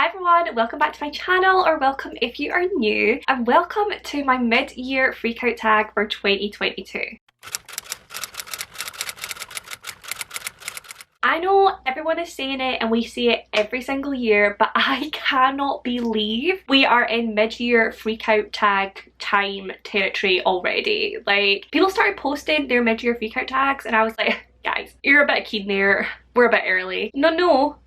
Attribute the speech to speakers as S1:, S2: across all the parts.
S1: Hi everyone, welcome back to my channel, or welcome if you are new, and welcome to my mid-year freakout tag for 2022. I know everyone is saying it and we say it every single year, but I cannot believe we are in mid-year freakout tag time territory already. Like, people started posting their mid-year freakout tags and I was like, guys, you're a bit keen there, we're a bit early. No.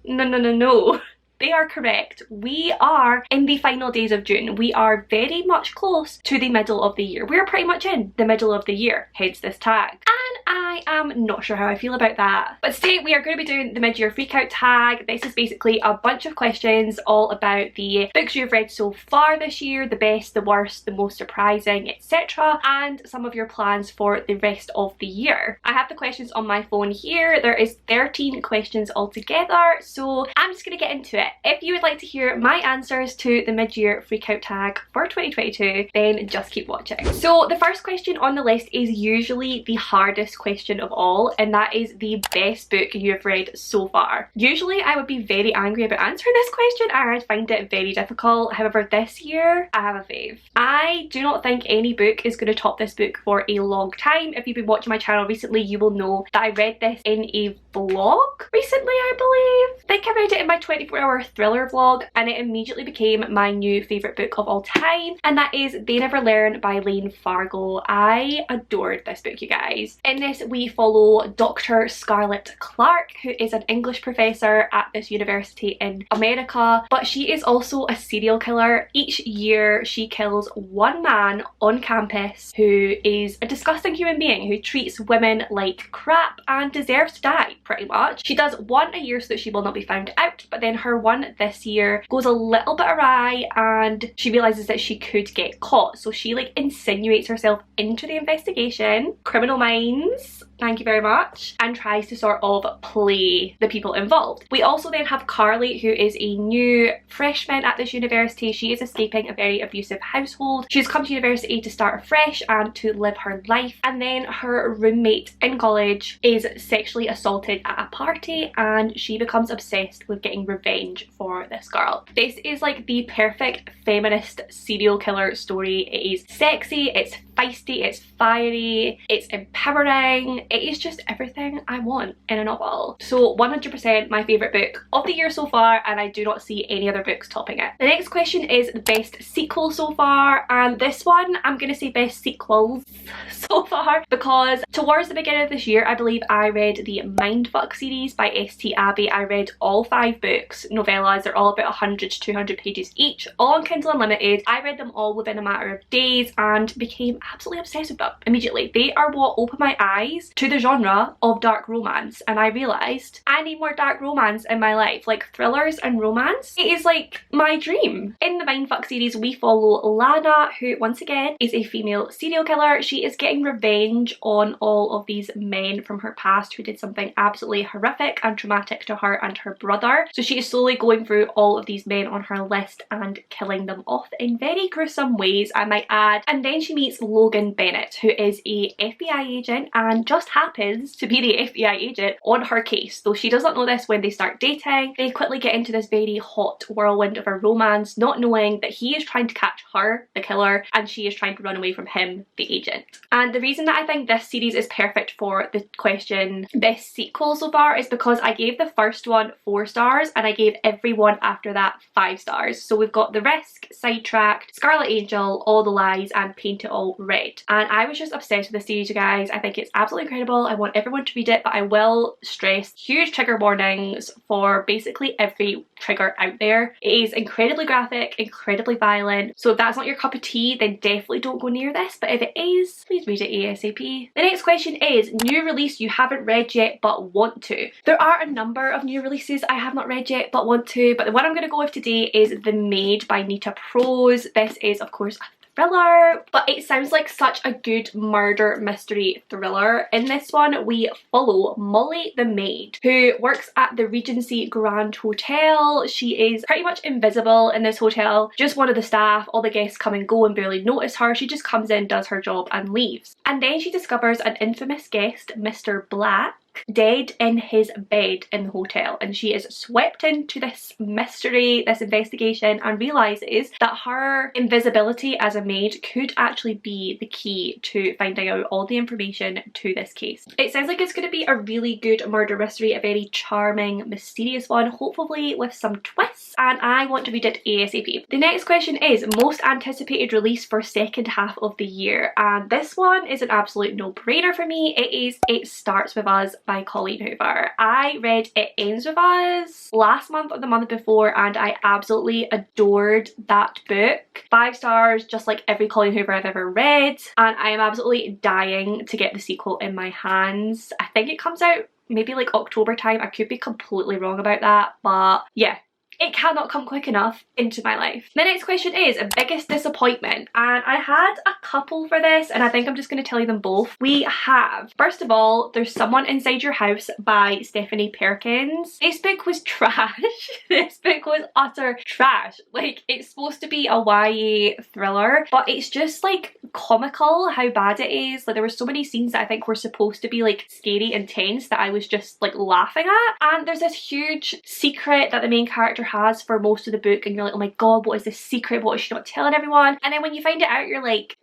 S1: They are correct. We are in the final days of June. We are very much close to the middle of the year. We're pretty much in the middle of the year, hence this tag. And I am not sure how I feel about that. But today we are going to be doing the mid-year freakout tag. This is basically a bunch of questions all about the books you've read so far this year, the best, the worst, the most surprising, etc. And some of your plans for the rest of the year. I have the questions on my phone here. There is 13 questions altogether, so I'm just going to get into it. If you would like to hear my answers to the mid-year freakout tag for 2022, then just keep watching. So the first question on the list is usually the hardest question of all, and that is the best book you have read so far. Usually I would be very angry about answering this question and I'd find it very difficult. However, this year I have a fave. I do not think any book is going to top this book for a long time. If you've been watching my channel recently, you will know that I read this in a vlog recently, I believe. I think I read it in my 24-hour thriller vlog and it immediately became my new favourite book of all time, and that is They Never Learn by Lane Fargo. I adored this book, you guys. In this we follow Dr. Scarlett Clark, who is an English professor at this university in America, but she is also a serial killer. Each year she kills one man on campus who is a disgusting human being who treats women like crap and deserves to die, pretty much. She does one a year so that she will not be found out, but then her one this year goes a little bit awry and she realizes that she could get caught, so she like insinuates herself into the investigation. Criminal Minds, thank you very much, and tries to sort of play the people involved. We also then have Carly, who is a new freshman at this university. She is escaping a very abusive household. She's come to university to start afresh and to live her life, and then her roommate in college is sexually assaulted at a party and she becomes obsessed with getting revenge for this girl. This is like the perfect feminist serial killer story. It is sexy, it's feisty, it's fiery, it's empowering. It is just everything I want in a novel. So 100% my favourite book of the year so far, and I do not see any other books topping it. The next question is the best sequel so far, and this one I'm going to say best sequels so far because towards the beginning of this year I believe I read the Mindfuck series by S.T. Abbey. I read all 5 books, novellas. They're all about 100 to 200 pages each, all on Kindle Unlimited. I read them all within a matter of days and became absolutely obsessed with them immediately. They are what opened my eyes to the genre of dark romance, and I realised I need more dark romance in my life, like thrillers and romance. It is like my dream. In the Mindfuck series we follow Lana, who once again is a female serial killer. She is getting revenge on all of these men from her past who did something absolutely horrific and traumatic to her and her brother. So she is slowly going through all of these men on her list and killing them off in very gruesome ways, I might add. And then she meets Logan Bennett, who is a FBI agent and just happens to be the FBI agent on her case. Though she does not know this when they start dating, they quickly get into this very hot whirlwind of a romance, not knowing that he is trying to catch her, the killer, and she is trying to run away from him, the agent. And the reason that I think this series is perfect for the question best sequel so far is because I gave the first one 4 stars and I gave every one after that 5 stars. So we've got The Risk, Sidetracked, Scarlet Angel, All the Lies, and Paint It All Red. And I was just obsessed with this series, you guys. I think it's absolutely incredible. I want everyone to read it, but I will stress huge trigger warnings for basically every trigger out there. It is incredibly graphic, incredibly violent, so if that's not your cup of tea then definitely don't go near this, but if it is, please read it ASAP. The next question is new release you haven't read yet but want to. There are a number of new releases I have not read yet but want to, but the one I'm going to go with today is The Maid by Nita Prose. This is of course a thriller, but it sounds like such a good murder mystery thriller. In this one we follow Molly the maid, who works at the Regency Grand Hotel. She is pretty much invisible in this hotel, just one of the staff. All the guests come and go and barely notice her. She just comes in, does her job and leaves. And then she discovers an infamous guest, Mr. Black, dead in his bed in the hotel, and she is swept into this mystery, this investigation, and realizes that her invisibility as a maid could actually be the key to finding out all the information to this case. It sounds like it's going to be a really good murder mystery, a very charming, mysterious one, hopefully with some twists, and I want to read it ASAP. The next question is most anticipated release for second half of the year, and this one is an absolute no-brainer for me. It is It Starts With Us by Colleen Hoover. I read It Ends With Us last month or the month before, and I absolutely adored that book. 5 stars, just like every Colleen Hoover I've ever read, and I am absolutely dying to get the sequel in my hands. I think it comes out maybe like October time. I could be completely wrong about that, but yeah, it cannot come quick enough into my life. The next question is biggest disappointment, and I had a couple for this, and I think I'm just going to tell you them both. We have, first of all, There's Someone Inside Your House by Stephanie Perkins. This book was trash. This book was utter trash. Like, it's supposed to be a YA thriller, but it's just like comical how bad it is. Like, there were so many scenes that I think were supposed to be like scary and tense that I was just like laughing at, and there's this huge secret that the main character has for most of the book, and you're like, oh my god, what is this secret? What is she not telling everyone? And then when you find it out, you're like,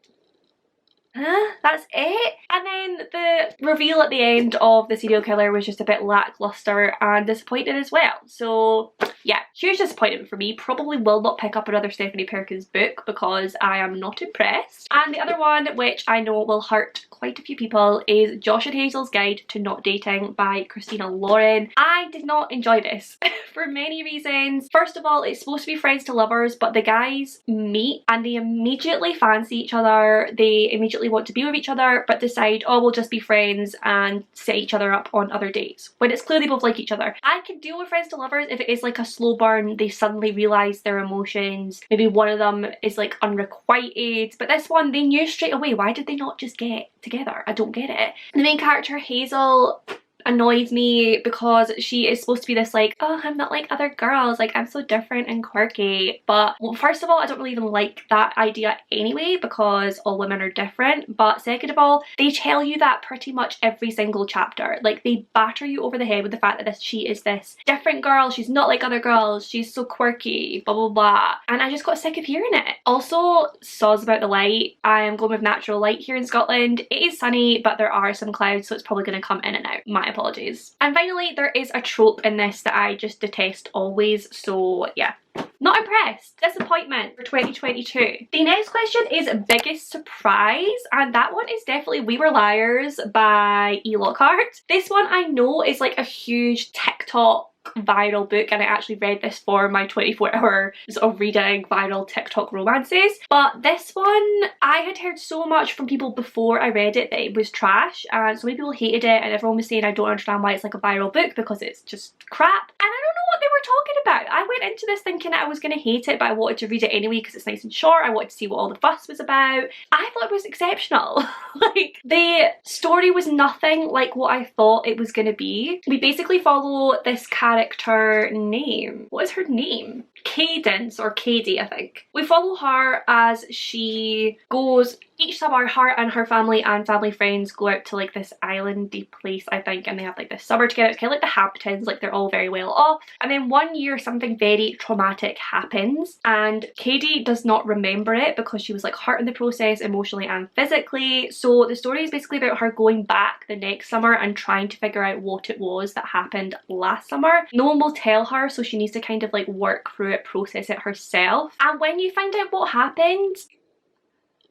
S1: huh? That's it? And then the reveal at the end of the serial killer was just a bit lackluster and disappointing as well. So yeah, huge disappointment for me. Probably will not pick up another Stephanie Perkins book because I am not impressed. And the other one, which I know will hurt quite a few people, is Josh and Hazel's Guide to Not Dating by Christina Lauren. I did not enjoy this for many reasons. First of all, it's supposed to be friends to lovers, but the guys meet and they immediately fancy each other. They immediately want to be with each other, but decide, oh, we'll just be friends and set each other up on other dates, when it's clear they both like each other. I can deal with friends to lovers if it is like a slow burn, they suddenly realise their emotions, maybe one of them is like unrequited, but this one, they knew straight away. Why did they not just get together? I don't get it. The main character, Hazel, annoys me because she is supposed to be this like, oh, I'm not like other girls, like I'm so different and quirky. But well, first of all, I don't really even like that idea anyway because all women are different. But second of all, they tell you that pretty much every single chapter. Like, they batter you over the head with the fact that she is this different girl, she's not like other girls, she's so quirky, blah blah blah, and I just got sick of hearing it. Also, soz about the light. I am going with natural light here in Scotland. It is sunny, but there are some clouds, so it's probably going to come in and out. My apologies. And finally, there is a trope in this that I just detest always, so yeah. Not impressed. Disappointment for 2022. The next question is biggest surprise, and that one is definitely We Were Liars by E. Lockhart. This one I know is like a huge TikTok viral book, and I actually read this for my 24 hours of reading viral TikTok romances, but this one I had heard so much from people before I read it that it was trash, and so many people hated it, and everyone was saying I don't understand why it's like a viral book because it's just crap, and I don't know what they were talking about. I went into this thinking I was going to hate it, but I wanted to read it anyway because it's nice and short. I wanted to see what all the fuss was about. I thought it was exceptional. Like, the story was nothing like what I thought it was going to be. We basically follow this character name. What is her name? Cadence or Katie, I think. We follow her as she goes, each summer her and her family and family friends go out to like this islandy place, I think, and they have like this summer together. It's kind of like the Hamptons, like they're all very well off. And then one year something very traumatic happens and Katie does not remember it because she was like hurt in the process emotionally and physically. So the story is basically about her going back the next summer and trying to figure out what it was that happened last summer. No one will tell her, so she needs to kind of like work through it, process it herself. And when you find out what happened,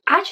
S1: I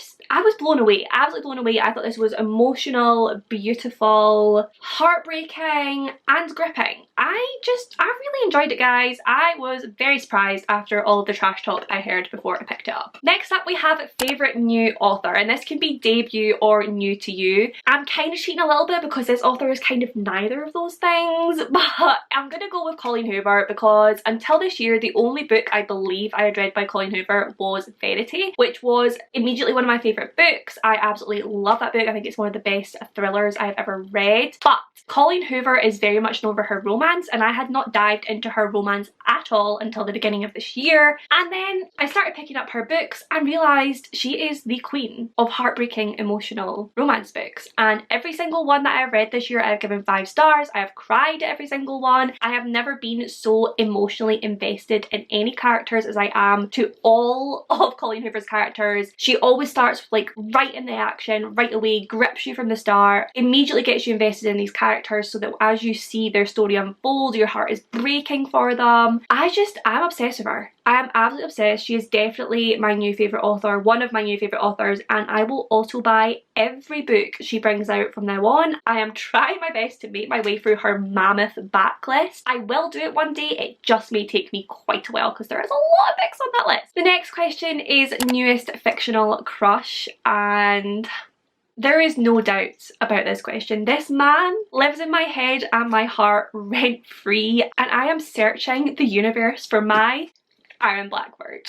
S1: was blown away, absolutely blown away. I thought this was emotional, beautiful, heartbreaking and gripping. I really enjoyed it, guys. I was very surprised after all of the trash talk I heard before I picked it up. Next up we have favourite new author, and this can be debut or new to you. I'm kind of cheating a little bit because this author is kind of neither of those things, but I'm gonna go with Colleen Hoover because until this year the only book I believe I had read by Colleen Hoover was Verity, which was immediately immediately one of my favourite books. I absolutely love that book. I think it's one of the best thrillers I've ever read. But Colleen Hoover is very much known for her romance, and I had not dived into her romance at all until the beginning of this year. And then I started picking up her books and realised she is the queen of heartbreaking emotional romance books. And every single one that I've read this year, I've given 5 stars. I have cried at every single one. I have never been so emotionally invested in any characters as I am to all of Colleen Hoover's characters. She always starts like right in the action, right away, grips you from the start, immediately gets you invested in these characters so that as you see their story unfold, your heart is breaking for them. I'm obsessed with her. I am absolutely obsessed. She is definitely my new favourite author, one of my new favourite authors, and I will also buy every book she brings out from now on. I am trying my best to make my way through her mammoth backlist. I will do it one day, it just may take me quite a while because there is a lot of books on that list. The next question is newest fictional crush, and there is no doubt about this question. This man lives in my head and my heart rent free, and I am searching the universe for my Aaron Blackford.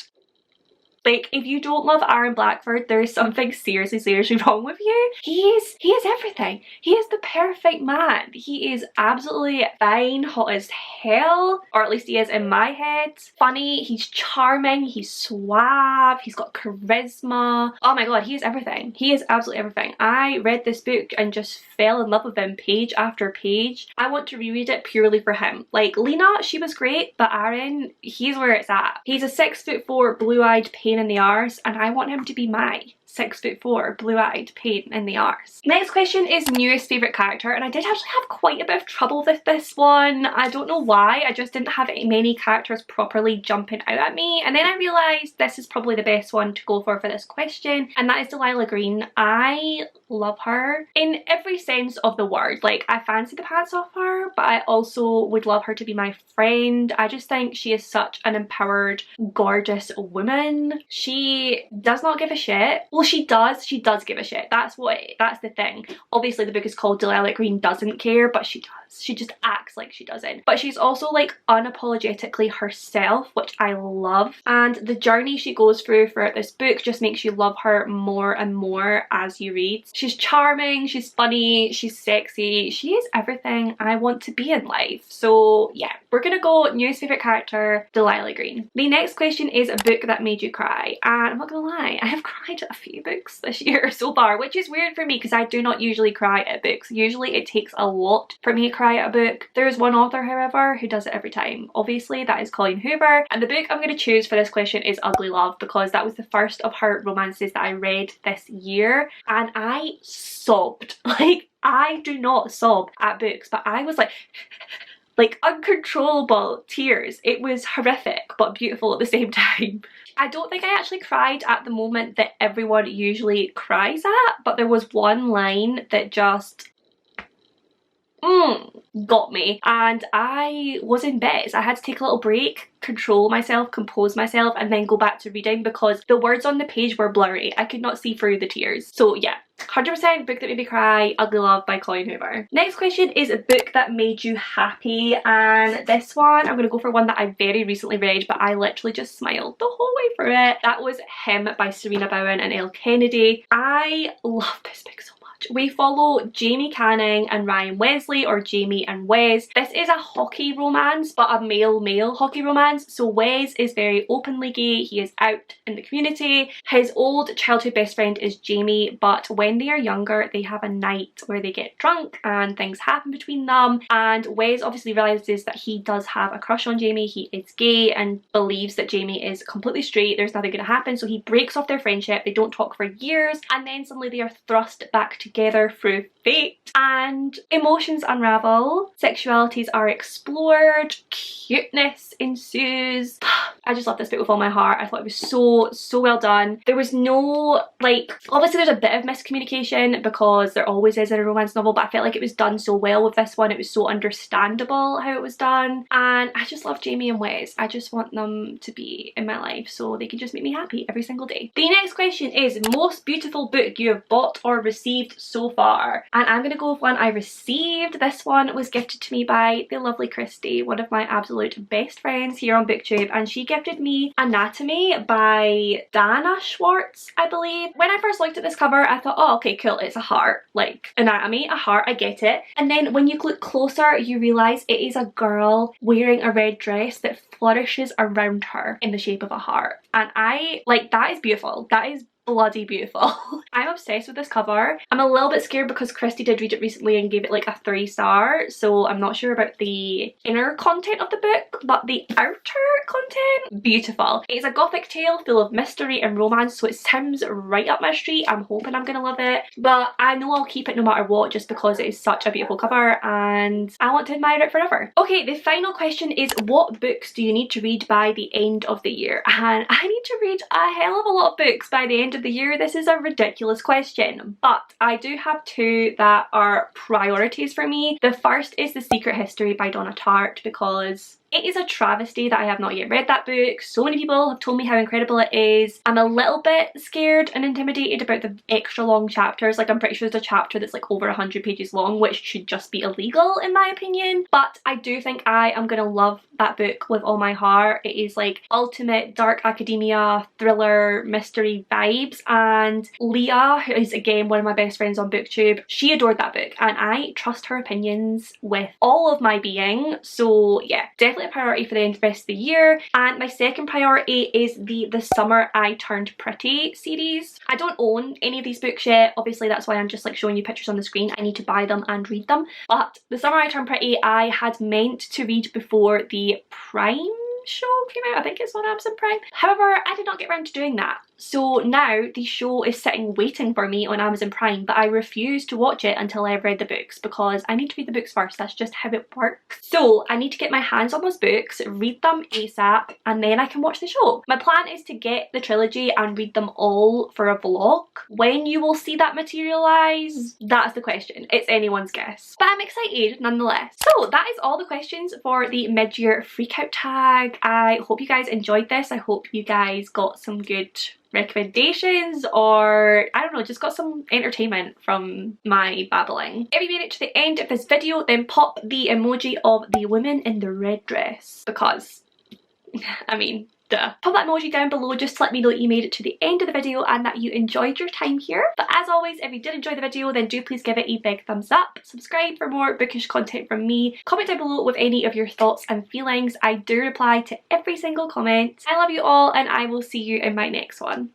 S1: Like, if you don't love Aaron Blackford, there is something seriously wrong with you. He is everything. He is the perfect man. He is absolutely fine, hot as hell, or at least he is in my head. Funny, he's charming, he's suave, he's got charisma. Oh my god, he is everything. He is absolutely everything. I read this book and just fell in love with him page after page. I want to reread it purely for him. Like, Lena, she was great, but Aaron, he's where it's at. He's a 6'4" blue-eyed pain in the arse, and I want him to be my 6'4" blue-eyed pain in the arse. Next question is newest favourite character, and I did actually have quite a bit of trouble with this one. I don't know why, I just didn't have many characters properly jumping out at me, and then I realised this is probably the best one to go for this question, and that is Delilah Green. I love her in every sense of the word. Like, I fancy the pants off her, but I also would love her to be my friend. I just think she is such an empowered, gorgeous woman. She does not give a shit. Well, she does give a shit. That's the thing. Obviously the book is called Delilah Green Doesn't Care, but she does. She just acts like she doesn't. But she's also like unapologetically herself, which I love. And the journey she goes through throughout this book just makes you love her more and more as you read. She's charming, she's funny, she's sexy, she is everything I want to be in life. So yeah, we're gonna go newest favourite character, Delilah Green. The next question is a book that made you cry, and I'm not gonna lie, I have cried at a few books this year so far, which is weird for me because I do not usually cry at books. Usually it takes a lot for me to cry at a book. There is one author, however, who does it every time. Obviously, that is Colleen Hoover, and the book I'm going to choose for this question is Ugly Love because that was the first of her romances that I read this year, and I sobbed. Like, I do not sob at books, but I was like uncontrollable tears. It was horrific but beautiful at the same time. I don't think I actually cried at the moment that everyone usually cries at, but there was one line that just got me, and I was in bits. I had to take a little break, control myself, compose myself, and then go back to reading because the words on the page were blurry. I could not see through the tears. So yeah, 100% book that made me cry, Ugly Love by Colleen Hoover. Next question is a book that made you happy, and this one I'm going to go for one that I very recently read, but I literally just smiled the whole way through it. That was Him by Serena Bowen and Elle Kennedy. I love this book so much. We follow Jamie Canning and Ryan Wesley, or Jamie and Wes. This is a hockey romance, but a male-male hockey romance. So Wes is very openly gay. He is out in the community. His old childhood best friend is Jamie, but when they are younger, they have a night where they get drunk and things happen between them. And Wes obviously realizes that he does have a crush on Jamie. He is gay and believes that Jamie is completely straight. There's nothing going to happen. So he breaks off their friendship. They don't talk for years, and then suddenly they are thrust back together through fate, and emotions unravel, sexualities are explored, cuteness ensues. I just love this book with all my heart. I thought it was so well done. There was no, like, obviously there's a bit of miscommunication because there always is in a romance novel, but I felt like it was done so well with this one. It was so understandable how it was done, and I just love Jamie and Wes. I just want them to be in my life so they can just make me happy every single day. The next question is most beautiful book you have bought or received so far. And I'm gonna go with one I received. This one was gifted to me by the lovely Christy, one of my absolute best friends here on booktube, and she gifted me Anatomy by Dana Schwartz, I believe. When I first looked at this cover, I thought, oh, okay, cool, it's a heart. Like, anatomy, a heart, I get it. And then when you look closer, you realise it is a girl wearing a red dress that flourishes around her in the shape of a heart. And that is beautiful. That is bloody beautiful. I'm obsessed with this cover. I'm a little bit scared because Christy did read it recently and gave it like a 3-star, so I'm not sure about the inner content of the book, but the outer content, beautiful. It's a gothic tale full of mystery and romance, so it sounds right up my street. I'm hoping I'm gonna love it, but I know I'll keep it no matter what just because it is such a beautiful cover and I want to admire it forever. Okay, the final question is, what books do you need to read by the end of the year? And I need to read a hell of a lot of books by the end of the year. This is a ridiculous question, but I do have 2 that are priorities for me. The first is The Secret History by Donna Tartt, because it is a travesty that I have not yet read that book. So many people have told me how incredible it is. I'm a little bit scared and intimidated about the extra long chapters. Like, I'm pretty sure there's a chapter that's like over 100 pages long, which should just be illegal in my opinion. But I do think I am gonna love that book with all my heart. It is like ultimate dark academia, thriller, mystery vibes. And Leah, who is again one of my best friends on booktube, she adored that book and I trust her opinions with all of my being. So yeah, definitely a priority for the rest of the year. And my second priority is the Summer I Turned Pretty series. I don't own any of these books yet, obviously that's why I'm just like showing you pictures on the screen. I need to buy them and read them, but The Summer I Turned Pretty I had meant to read before the Prime show came out. I think it's on Amazon Prime. However, I did not get around to doing that. So now the show is sitting waiting for me on Amazon Prime, but I refuse to watch it until I've read the books because I need to read the books first. That's just how it works. So I need to get my hands on those books, read them ASAP, and then I can watch the show. My plan is to get the trilogy and read them all for a vlog. When you will see that materialise, that's the question. It's anyone's guess. But I'm excited nonetheless. So that is all the questions for the mid-year freakout tag. I hope you guys enjoyed this. I hope you guys got some good recommendations, or I don't know, just got some entertainment from my babbling. If you made it to the end of this video, then pop the emoji of the woman in the red dress, because I mean, duh. Pop that emoji down below just to let me know that you made it to the end of the video and that you enjoyed your time here. But as always, if you did enjoy the video, then do please give it a big thumbs up. Subscribe for more bookish content from me. Comment down below with any of your thoughts and feelings. I do reply to every single comment. I love you all and I will see you in my next one.